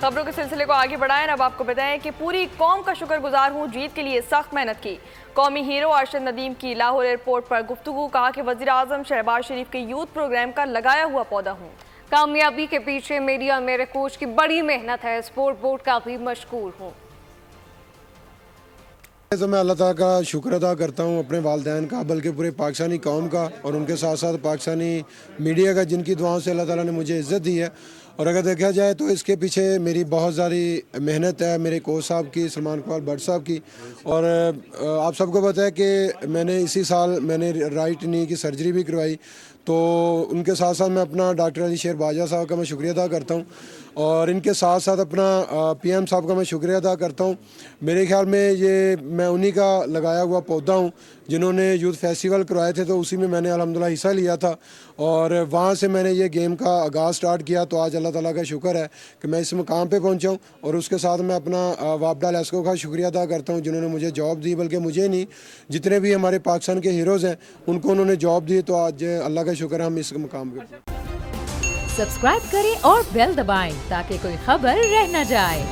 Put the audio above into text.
خبروں کے سلسلے کو آگے بڑھائیں، اب آپ کو بتائیں کہ پوری قوم کا شکر گزار ہوں، جیت کے لیے سخت محنت کی۔ قومی ہیرو ارشد ندیم کی لاہور ایئرپورٹ پر گفتگو، کہا کہ وزیر اعظم شہباز شریف کے یوتھ پروگرام کا لگایا ہوا پودا ہوں۔ کامیابی کے پیچھے میری اور میرے کوچ کی بڑی محنت ہے، اسپورٹ بورڈ کا بھی مشکور ہوں۔ تو میں اللہ تعالیٰ کا شکر ادا کرتا ہوں، اپنے والدین کا بلکہ پورے پاکستانی قوم کا، اور ان کے ساتھ ساتھ پاکستانی میڈیا کا، جن کی دعاؤں سے اللہ تعالیٰ نے مجھے عزت دی ہے۔ اور اگر دیکھا جائے تو اس کے پیچھے میری بہت زیادہ محنت ہے، میرے کوچ صاحب کی، سلمان اقبال بٹ صاحب کی۔ اور آپ سب کو پتہ ہے کہ میں نے اسی سال رائٹ نی کی سرجری بھی کروائی، تو ان کے ساتھ ساتھ میں اپنا ڈاکٹر علی شیر باجوہ صاحب کا میں شکریہ ادا کرتا ہوں، اور ان کے ساتھ ساتھ اپنا پی ایم صاحب کا میں شکریہ ادا کرتا ہوں۔ میرے خیال میں میں انہی کا لگایا ہوا پودا ہوں، جنہوں نے یوتھ فیسٹیول کروائے تھے، تو اسی میں نے الحمدللہ حصہ لیا تھا، اور وہاں سے میں نے یہ گیم کا آغاز سٹارٹ کیا۔ تو آج اللہ تعالیٰ کا شکر ہے کہ میں اس مقام پہ پہنچا ہوں، اور اس کے ساتھ میں اپنا وابڈا لیسکو کا شکریہ ادا کرتا ہوں، جنہوں نے مجھے جاب دی، بلکہ مجھے نہیں، جتنے بھی ہمارے پاکستان کے ہیروز ہیں ان کو انہوں نے جاب دی۔ تو آج اللہ کا شکر ہے ہم اس مقام پہ۔ سبسکرائب کریں اور بیل دبائیں تاکہ کوئی خبر رہ نہ جائے۔